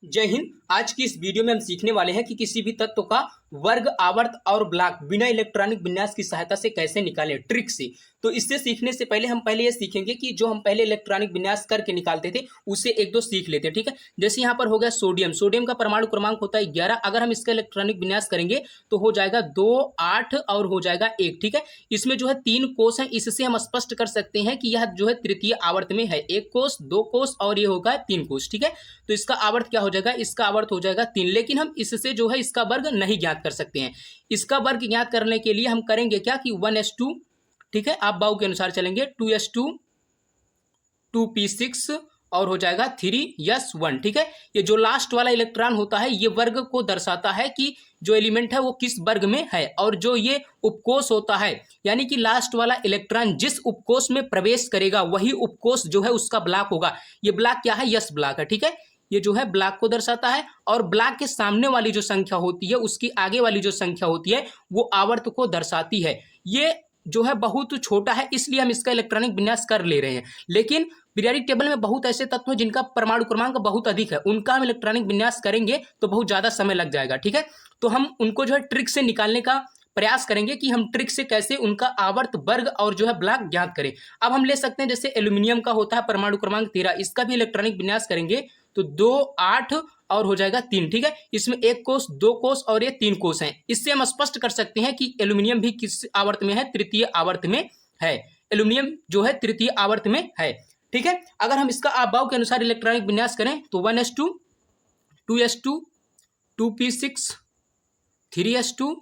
जय हिंद। आज की इस वीडियो में हम सीखने वाले हैं कि किसी भी तत्व का वर्ग, आवर्त और ब्लॉक बिना इलेक्ट्रॉनिक विन्यास की सहायता से कैसे निकालें, ट्रिक से। तो इससे सीखने से पहले हम ये सीखेंगे कि जो हम पहले इलेक्ट्रॉनिक विन्यास करके निकालते थे उसे एक दो सीख लेते हैं, ठीक है। जैसे यहाँ पर हो गया सोडियम। सोडियम का परमाणु क्रमांक होता है 11। अगर हम इसका इलेक्ट्रॉनिक विन्यास करेंगे तो हो जाएगा 2, 8 और हो जाएगा 1, ठीक है। इसमें जो है 3 कोष है, इससे हम स्पष्ट कर सकते हैं कि यह जो है तृतीय आवर्त में है। 1 कोष, 2 कोष और ये होगा 3 कोष, ठीक है। तो इसका आवर्त क्या हो जाएगा? इसका आवर्त हो जाएगा 3। लेकिन हम इससे जो है इसका वर्ग नहीं ज्ञात कर सकते हैं। इसका वर्ग ज्ञात करने के लिए हम करेंगे क्या कि 1s2, ठीक है, आप बाऊ के अनुसार चलेंगे। 2s2, 2p6 और हो जाएगा 3s1, ठीक है। ये जो लास्ट वाला इलेक्ट्रॉन होता है ये वर्ग को दर्शाता है कि जो एलिमेंट है वो किस वर्ग में है। और जो ये उपकोष होता है यानी कि लास्ट वाला इलेक्ट्रॉन जिस उपकोष में प्रवेश करेगा वही उपकोष जो है उसका ब्लॉक होगा। ये ब्लॉक क्या है? यस ब्लॉक है, ठीक है। ये जो है ब्लॉक को दर्शाता है। और ब्लॉक के सामने वाली जो संख्या होती है उसकी आगे वाली जो संख्या होती है वो आवर्त को दर्शाती है। ये जो है बहुत छोटा है इसलिए हम इसका इलेक्ट्रॉनिक विन्यास कर ले रहे हैं। लेकिन पीरियोडिक टेबल में बहुत ऐसे तत्व हैं जिनका परमाणु क्रमांक बहुत अधिक है, उनका हम इलेक्ट्रॉनिक विन्यास करेंगे तो बहुत ज़्यादा समय लग जाएगा, ठीक है। तो हम उनको जो है ट्रिक से निकालने का प्रयास करेंगे कि हम ट्रिक से कैसे उनका आवर्त, वर्ग और जो है ब्लॉक ज्ञात करें। अब हम ले सकते हैं जैसे एल्यूमिनियम का होता है परमाणु क्रमांक 13, इसका भी इलेक्ट्रॉनिक विन्यास करेंगे तो 2, 8 और हो जाएगा 3, ठीक है। इसमें 1 कोष, 2 कोष और ये 3 कोष हैं। इससे हम स्पष्ट कर सकते हैं कि एल्यूमिनियम भी किस आवर्त में है? तृतीय आवर्त में है। एल्यूमिनियम जो है तृतीय आवर्त में है, ठीक है। अगर हम इसका आबाव के अनुसार इलेक्ट्रॉनिक विन्यास करें तो 1s2, 2s2, 2p6, 3s2,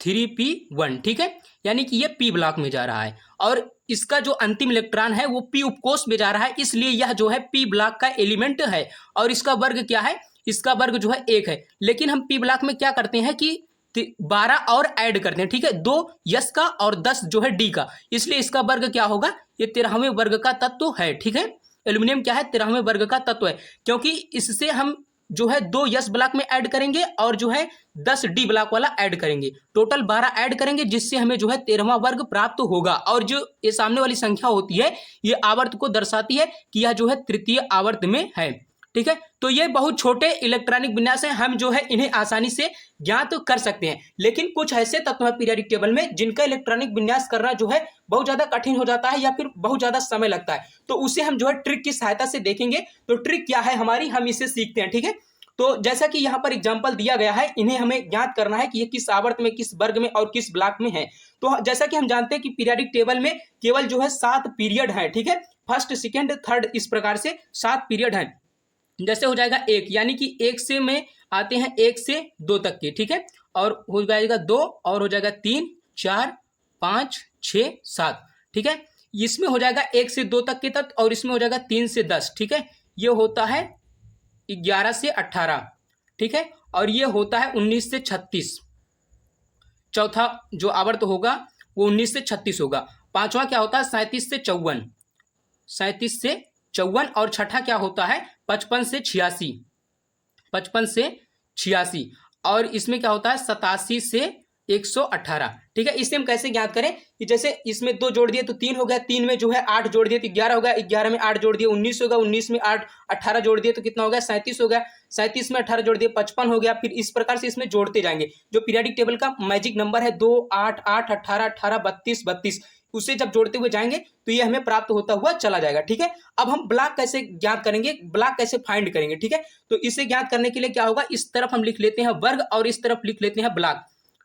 3p1, ठीक है। यानी कि ये p ब्लॉक में जा रहा है और इसका जो अंतिम इलेक्ट्रॉन है वो p उपकोष में जा रहा है, इसलिए यह जो है p ब्लॉक का एलिमेंट है। और इसका वर्ग क्या है? इसका वर्ग जो है 1 है। लेकिन हम p ब्लॉक में क्या करते हैं कि 12 और ऐड करते हैं, ठीक है। 2 यस का और 10 जो है डी का, इसलिए इसका वर्ग क्या होगा? ये 13वें वर्ग का तत्व है, ठीक है। एल्यूमिनियम क्या है? 13वें वर्ग का तत्व है, क्योंकि इससे हम जो है 2 यस ब्लॉक में ऐड करेंगे और जो है 10 डी ब्लॉक वाला ऐड करेंगे, टोटल 12 ऐड करेंगे, जिससे हमें जो है 13वां वर्ग प्राप्त होगा। और जो ये सामने वाली संख्या होती है ये आवर्त को दर्शाती है कि यह जो है तृतीय आवर्त में है, ठीक है। तो ये बहुत छोटे इलेक्ट्रॉनिक विन्यास हैं, हम जो है इन्हें आसानी से ज्ञात कर सकते हैं। लेकिन कुछ ऐसे तत्व हैं पीरियोडिक टेबल में जिनका इलेक्ट्रॉनिक विन्यास करना जो है बहुत ज्यादा कठिन हो जाता है या फिर बहुत ज्यादा समय लगता है, तो उसे हम जो है ट्रिक की सहायता से देखेंगे। तो ट्रिक क्या है हमारी, हम इसे सीखते हैं, ठीक है। तो जैसा कि यहाँ पर एग्जाम्पल दिया गया है, इन्हें हमें ज्ञात करना है कि ये किस आवर्त में, किस वर्ग में और किस ब्लॉक में है। तो जैसा कि हम जानते हैं कि पीरियोडिक टेबल में केवल जो है 7 पीरियड है, ठीक है। फर्स्ट, सेकेंड, थर्ड, इस प्रकार से 7 पीरियड है। जैसे हो जाएगा 1, यानी कि 1 से में आते हैं 1 से 2 तक के, ठीक है। और हो जाएगा 2 और हो जाएगा 3, 4, 5, 6, 7, ठीक है। इसमें हो जाएगा 1 से 2 तक के तत्व और इसमें हो जाएगा 3 से 10, ठीक है। ये होता है 11 से 18, ठीक है। और ये होता है 19 से 36। चौथा जो आवर्त होगा वो 19 से 36 होगा। पांचवा क्या होता है? 37 से 54, 37 से 54। और छठा क्या होता है? 55 से 86, 55 से 86। और इसमें क्या होता है? 87 से 118, ठीक है। इसे हम कैसे ज्ञात करें कि जैसे इसमें 2 जोड़ दिए तो 3 हो गया, 3 में जो है 8 जोड़ दिए तो 11 हो गया, 11 में 8 जोड़ दिए 19 होगा, 19 में 8 18 जोड़ दिए तो कितना हो गया? 37 हो गया, 37 में 18 जोड़ दिए 55 हो गया। फिर इस प्रकार से इसमें जोड़ते जाएंगे। जो पीरियोडिक टेबल का मैजिक नंबर है 2, 8, 8, 18, 18, 32, 32, उसे जब जोड़ते हुए जाएंगे तो ये हमें प्राप्त होता हुआ चला जाएगा, ठीक है। अब हम ब्लॉक कैसे ज्ञात करेंगे, ब्लॉक कैसे फाइंड करेंगे, ठीक है। तो इसे ज्ञात करने के लिए क्या होगा, इस तरफ हम लिख लेते हैं वर्ग और इस तरफ लिख लेते हैं ब्लॉक,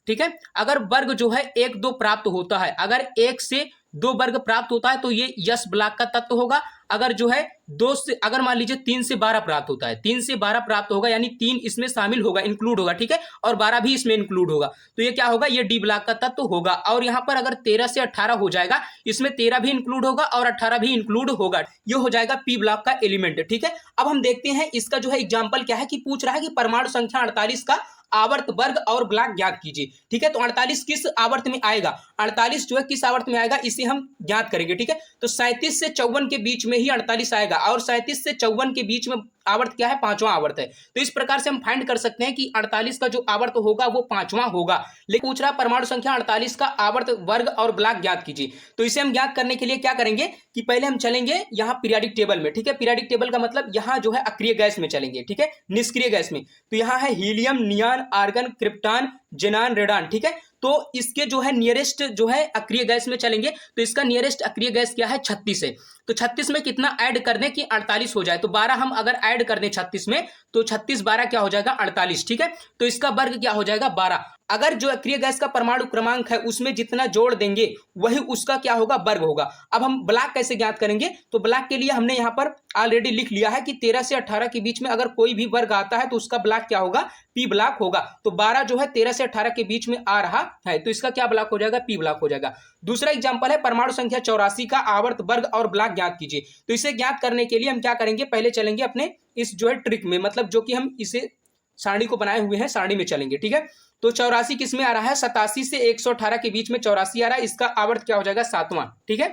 ठीक है। अगर वर्ग जो है 1, 2 प्राप्त होता है, अगर 1 से 2 वर्ग प्राप्त होता है तो ये यस ब्लॉक का तत्व होगा। अगर जो है 2 से, अगर मान लीजिए 3 से 12 प्राप्त होता है, 3 से 12 प्राप्त होगा यानी 3 इसमें शामिल होगा, इंक्लूड होगा, ठीक है। और 12 भी इसमें इंक्लूड होगा तो ये क्या होगा? ये डी ब्लॉक का तत्व होगा। और यहाँ पर अगर 13 से 18 हो जाएगा, इसमें 13 भी इंक्लूड होगा और 18 भी इंक्लूड होगा, ये हो जाएगा पी ब्लॉक का एलिमेंट, ठीक है। अब हम देखते हैं इसका जो है एग्जाम्पल क्या है कि पूछ रहा है कि परमाणु संख्या 48 का आवर्त, वर्ग और ब्लॉक ज्ञात कीजिए, ठीक है। तो 48 किस आवर्त में आएगा? 48 जो है किस आवर्त में आएगा इसे हम ज्ञात करेंगे, ठीक है। तो 37 से 54 के बीच में ही 48 आएगा और 37 से 54 के बीच में आवर्त क्या है, पांचवां आवर्त है। तो इस प्रकार से हम फाइंड कर सकते हैं कि 48 का जो आवर्त होगा वो पांचवां होगा। लेकिन पूछ रहा परमाणु संख्या 48 का आवर्त वर्ग और ब्लॉक ज्ञात कीजिए। तो इसे हम ज्ञात करने के लिए क्या करेंगे कि पहले हम चलेंगे यहाँ पीरियोडिक टेबल में, ठीक है। पीरियोडिक टेबल का मतलब यहाँ जो है अक्रिय गैस में चलेंगे, ठीक है, निष्क्रिय गैस में। तो यहाँ है helium, neon, argon, krypton, जेनान, radon, ठीक है। तो इसके जो है नियरेस्ट जो है अक्रिय गैस में चलेंगे। तो इसका नियरेस्ट अक्रिय गैस क्या है, 36 है। तो 36 में कितना ऐड कर दें कि 48 हो जाए। तो 12 हम अगर ऐड कर दें 36 में तो 36 12 क्या हो जाएगा, 48, ठीक है। तो इसका वर्ग क्या हो जाएगा, 12। अगर जो अक्रिय गैस का परमाणु क्रमांक है उसमें जितना जोड़ देंगे वही उसका क्या होगा, वर्ग होगा। अब हम ब्लॉक कैसे ज्ञात करेंगे, तो ब्लॉक के लिए हमने यहाँ पर ऑलरेडी लिख लिया है कि 13 से 18 के बीच में अगर कोई भी वर्ग आता है तो उसका ब्लॉक क्या होगा, पी ब्लॉक होगा। तो 12 जो है 13 से 18 के बीच में आ रहा है तो इसका क्या ब्लॉक हो जाएगा, पी ब्लॉक हो जाएगा। दूसरा एग्जांपल है परमाणु संख्या 84 का आवर्त वर्ग और ब्लॉक ज्ञात कीजिए। तो इसे ज्ञात करने के लिए हम क्या करेंगे, पहले चलेंगे अपने इस जो है ट्रिक में, मतलब जो कि हम इसे सारणी को बनाए हुए हैं, सारणी में चलेंगे, ठीक है। तो 84 किस में आ रहा है, 87 से 118 के बीच में 84 आ रहा है। इसका आवर्त क्या हो जाएगा, 7वां, ठीक है।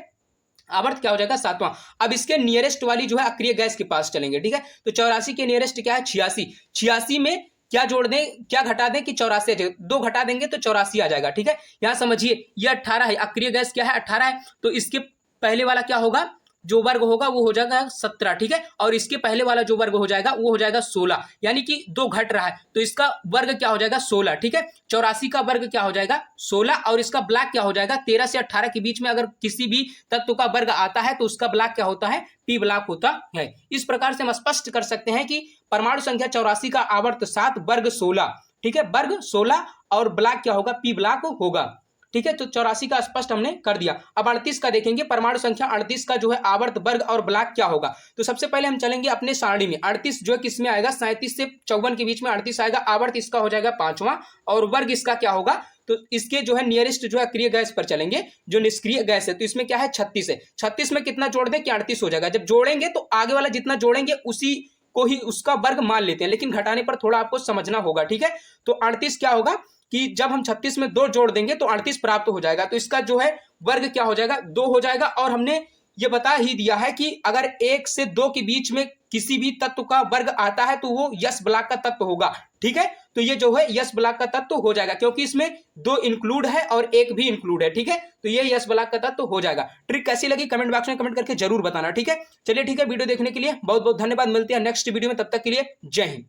आवर्त क्या हो जाएगा, 7वां। अब इसके नियरेस्ट वाली जो है अक्रिय गैस के पास चलेंगे, ठीक है। तो 84 के नियरेस्ट क्या है, 86। 86 में क्या जोड़ दें, क्या घटा दें कि 84 आ जाएगा, 2 घटा देंगे तो 84 आ जाएगा, ठीक है। यहां समझिए ये 18 है, अक्रिय गैस क्या है, 18 है। तो इसके पहले वाला क्या होगा, जो वर्ग होगा वो हो जाएगा 17, ठीक है। और इसके पहले वाला जो वर्ग हो जाएगा वो हो जाएगा 16, यानी कि 2 घट रहा है तो इसका वर्ग क्या हो जाएगा, 16, ठीक है। 84 का वर्ग क्या हो जाएगा, 16। और इसका ब्लॉक क्या हो जाएगा, 13 से 18 के बीच में अगर किसी भी तत्व का वर्ग आता है तो उसका ब्लॉक क्या होता है, पी ब्लॉक होता है। इस प्रकार से हम स्पष्ट कर सकते हैं कि परमाणु संख्या 84 का आवर्त 7, वर्ग 16, ठीक है, वर्ग 16 और ब्लॉक क्या होगा, पी ब्लॉक होगा, ठीक है। तो 84 का स्पष्ट हमने कर दिया। अब 38 का देखेंगे, परमाणु संख्या 38 का जो है आवर्त वर्ग और ब्लॉक क्या होगा। तो सबसे पहले हम चलेंगे अपने सारणी में। 38 जो है किसमें आएगा, 37 से 54 के बीच में 38 आएगा। आवर्त इसका हो जाएगा 5वां और वर्ग इसका क्या होगा, तो इसके जो है नियरेस्ट जो है अक्रिय गैस पर चलेंगे, जो निष्क्रिय गैस है। तो इसमें क्या है, 36 है। 36 में कितना जोड़ दें कि 38 हो जाएगा। जब जोड़ेंगे तो आगे वाला जितना जोड़ेंगे उसी को ही उसका वर्ग मान लेते हैं, लेकिन घटाने पर थोड़ा आपको समझना होगा, ठीक है। तो 38 क्या होगा कि जब हम 36 में 2 जोड़ देंगे तो 38 प्राप्त हो जाएगा। तो इसका जो है वर्ग क्या हो जाएगा, 2 हो जाएगा। और हमने ये बता ही दिया है कि अगर 1 से 2 के बीच में किसी भी तत्व का वर्ग आता है तो वो यस ब्लॉक का तत्व होगा, ठीक है। तो ये जो है यस ब्लॉक का तत्व हो जाएगा, क्योंकि इसमें 2 इंक्लूड है और 1 भी इंक्लूड है, ठीक है। तो ये यस ब्लॉक का तत्व हो जाएगा। ट्रिक कैसी लगी कमेंट बॉक्स में कमेंट करके जरूर बताना, ठीक है। चलिए ठीक है, वीडियो देखने के लिए बहुत बहुत धन्यवाद। मिलते हैं नेक्स्ट वीडियो में, तब तक के लिए जय हिंद।